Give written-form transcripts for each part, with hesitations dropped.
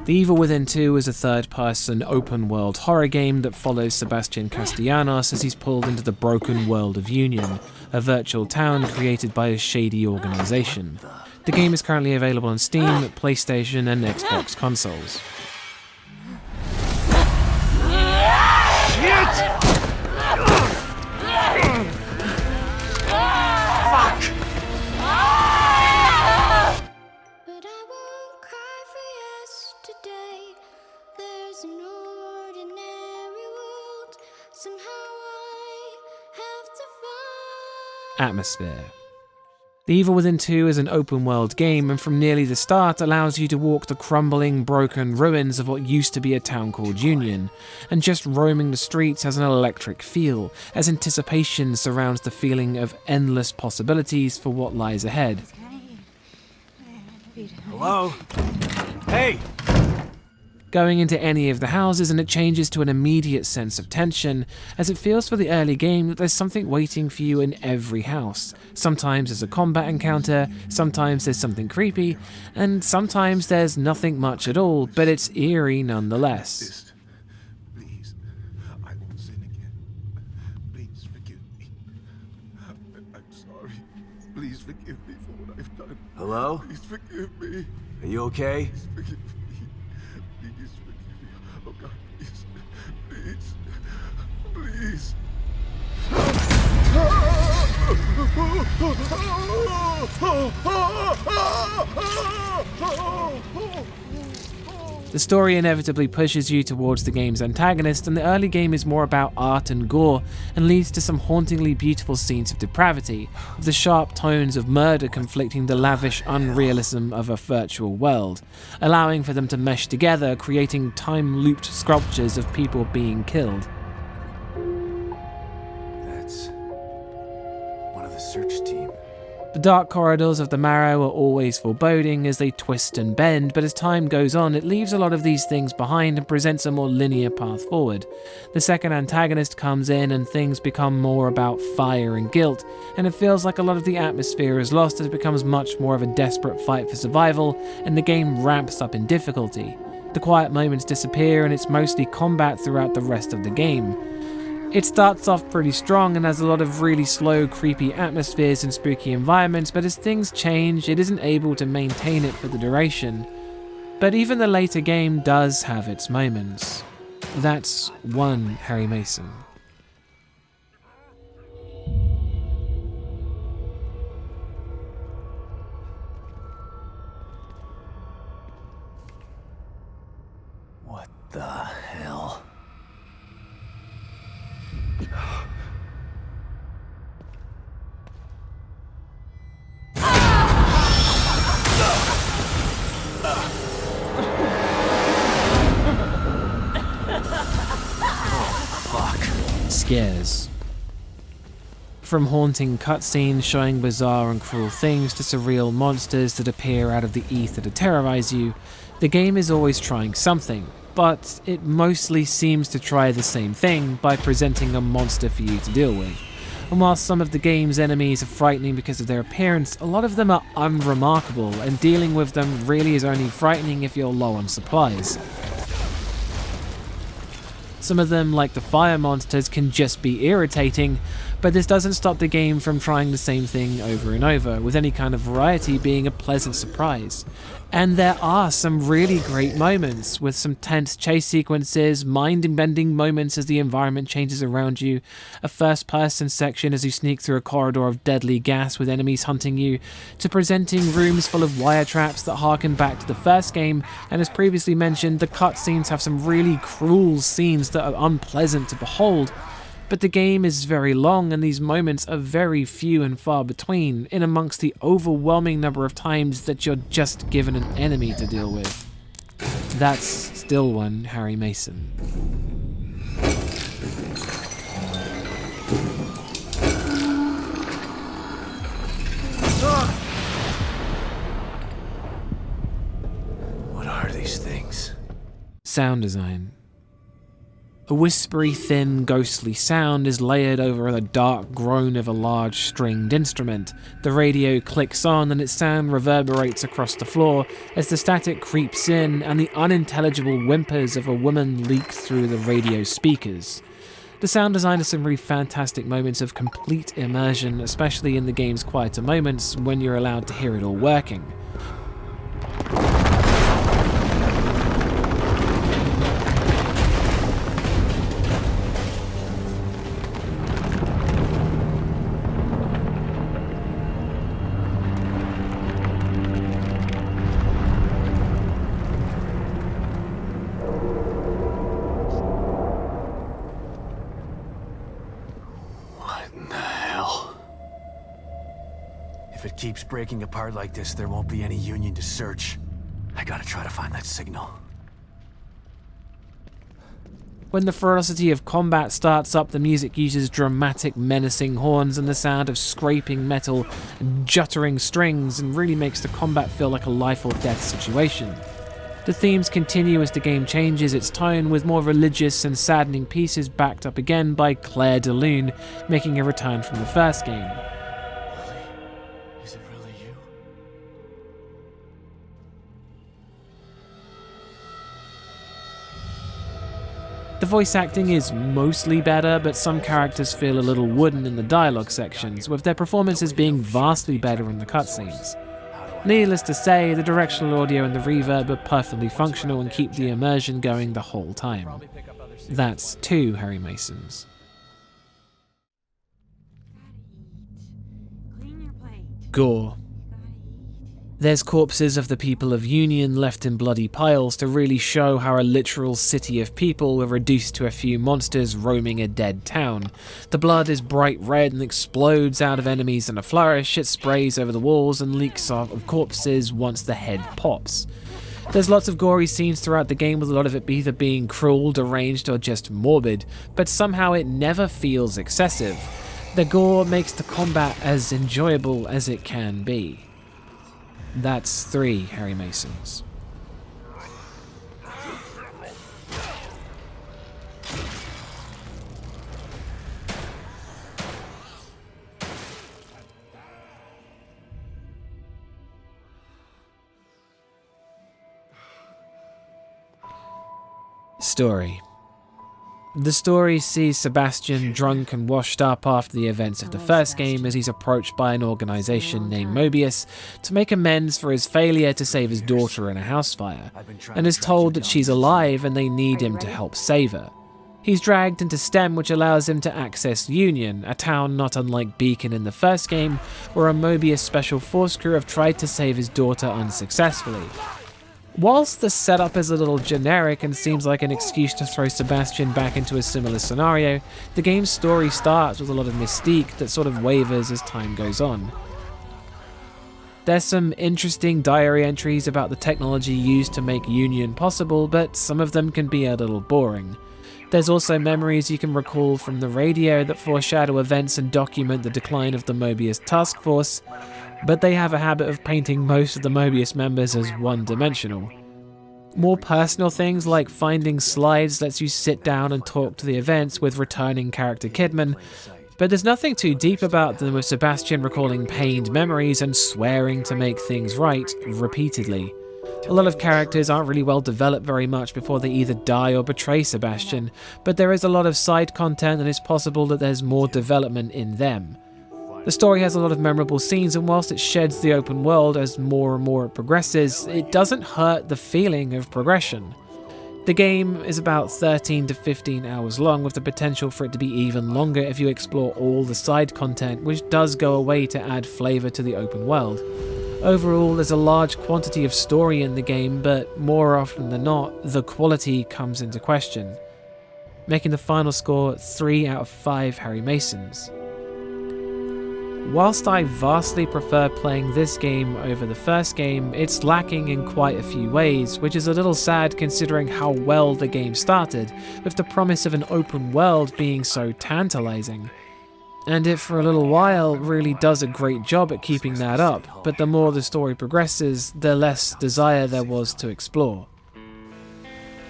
The Evil Within 2 is a third-person, open-world horror game that follows Sebastian Castellanos as he's pulled into the broken world of Union, a virtual town created by a shady organization. The game is currently available on Steam, PlayStation, and Xbox consoles. Atmosphere. The Evil Within 2 is an open-world game, and from nearly the start allows you to walk the crumbling, broken ruins of what used to be a town called Union, and just roaming the streets has an electric feel, as anticipation surrounds the feeling of endless possibilities for what lies ahead. Hello? Hey! Going into any of the houses and it changes to an immediate sense of tension, as it feels for the early game that there's something waiting for you in every house. Sometimes there's a combat encounter, sometimes there's something creepy, and sometimes there's nothing much at all, but it's eerie nonetheless. Please, I won't sin again. Please forgive me. I'm sorry. Please forgive me for what I've done. Hello? Please forgive me. Are you okay? Please forgive me. Please forgive me. Oh God, please. Please. The story inevitably pushes you towards the game's antagonist, and the early game is more about art and gore, and leads to some hauntingly beautiful scenes of depravity, with the sharp tones of murder conflicting the lavish unrealism of a virtual world, allowing for them to mesh together, creating time-looped sculptures of people being killed. That's one of the search team. The dark corridors of the Marrow are always foreboding as they twist and bend, but as time goes on, it leaves a lot of these things behind and presents a more linear path forward. The second antagonist comes in and things become more about fire and guilt, and it feels like a lot of the atmosphere is lost as it becomes much more of a desperate fight for survival, and the game ramps up in difficulty. The quiet moments disappear and it's mostly combat throughout the rest of the game. It starts off pretty strong and has a lot of really slow, creepy atmospheres and spooky environments, but as things change, it isn't able to maintain it for the duration. But even the later game does have its moments. That's one Harry Mason. What the hell? Scares. From haunting cutscenes showing bizarre and cruel things to surreal monsters that appear out of the ether to terrorize you, the game is always trying something, but it mostly seems to try the same thing by presenting a monster for you to deal with. And while some of the game's enemies are frightening because of their appearance, a lot of them are unremarkable, and dealing with them really is only frightening if you're low on supplies. Some of them, like the fire monsters, can just be irritating, but this doesn't stop the game from trying the same thing over and over, with any kind of variety being a pleasant surprise. And there are some really great moments, with some tense chase sequences, mind-bending moments as the environment changes around you, a first-person section as you sneak through a corridor of deadly gas with enemies hunting you, to presenting rooms full of wire traps that harken back to the first game, and as previously mentioned, the cutscenes have some really cruel scenes that are unpleasant to behold. But the game is very long and these moments are very few and far between, in amongst the overwhelming number of times that you're just given an enemy to deal with. That's still one Harry Mason. What are these things? Sound design. A whispery, thin, ghostly sound is layered over the dark groan of a large stringed instrument. The radio clicks on and its sound reverberates across the floor as the static creeps in and the unintelligible whimpers of a woman leak through the radio speakers. The sound design has some really fantastic moments of complete immersion, especially in the game's quieter moments when you're allowed to hear it all working. If it keeps breaking apart like this, there won't be any Union to search. I gotta try to find that signal. When the ferocity of combat starts up, the music uses dramatic, menacing horns and the sound of scraping metal and juttering strings, and really makes the combat feel like a life or death situation. The themes continue as the game changes its tone, with more religious and saddening pieces backed up again by Claire de Lune, making a return from the first game. Is it really you? The voice acting is mostly better, but some characters feel a little wooden in the dialogue sections, with their performances being vastly better in the cutscenes. Needless to say, the directional audio and the reverb are perfectly functional and keep the immersion going the whole time. That's 2 Harry Masons. Gore. There's corpses of the people of Union left in bloody piles to really show how a literal city of people were reduced to a few monsters roaming a dead town. The blood is bright red and explodes out of enemies in a flourish. It sprays over the walls and leaks off of corpses once the head pops. There's lots of gory scenes throughout the game, with a lot of it either being cruel, deranged, or just morbid, but somehow it never feels excessive. The gore makes the combat as enjoyable as it can be. That's 3 Harry Masons. Story. The story sees Sebastian drunk and washed up after the events of the first game as he's approached by an organization named Mobius to make amends for his failure to save his daughter in a house fire, and is told that she's alive and they need him to help save her. He's dragged into STEM, which allows him to access Union, a town not unlike Beacon in the first game, where a Mobius Special Force crew have tried to save his daughter unsuccessfully. Whilst the setup is a little generic and seems like an excuse to throw Sebastian back into a similar scenario, the game's story starts with a lot of mystique that sort of wavers as time goes on. There's some interesting diary entries about the technology used to make Union possible, but some of them can be a little boring. There's also memories you can recall from the radio that foreshadow events and document the decline of the Mobius task force, but they have a habit of painting most of the Mobius members as one-dimensional. More personal things like finding slides lets you sit down and talk to the events with returning character Kidman, but there's nothing too deep about them, with Sebastian recalling pained memories and swearing to make things right repeatedly. A lot of characters aren't really well developed very much before they either die or betray Sebastian, but there is a lot of side content and it's possible that there's more development in them. The story has a lot of memorable scenes, and whilst it sheds the open world as more and more it progresses, it doesn't hurt the feeling of progression. The game is about 13 to 15 hours long, with the potential for it to be even longer if you explore all the side content, which does go away to add flavour to the open world. Overall, there's a large quantity of story in the game, but more often than not, the quality comes into question, making the final score 3 out of 5 Harry Masons. Whilst I vastly prefer playing this game over the first game, it's lacking in quite a few ways, which is a little sad considering how well the game started, with the promise of an open world being so tantalizing. And it for a little while really does a great job at keeping that up, but the more the story progresses, the less desire there was to explore.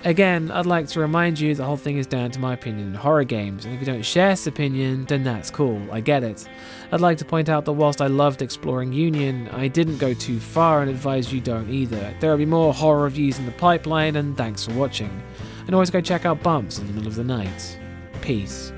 Again, I'd like to remind you the whole thing is down to my opinion in horror games, and if you don't share this opinion, then that's cool, I get it. I'd like to point out that whilst I loved exploring Union, I didn't go too far and advise you don't either. There will be more horror reviews in the pipeline, and thanks for watching. And always go check out Bumps in the middle of the night. Peace.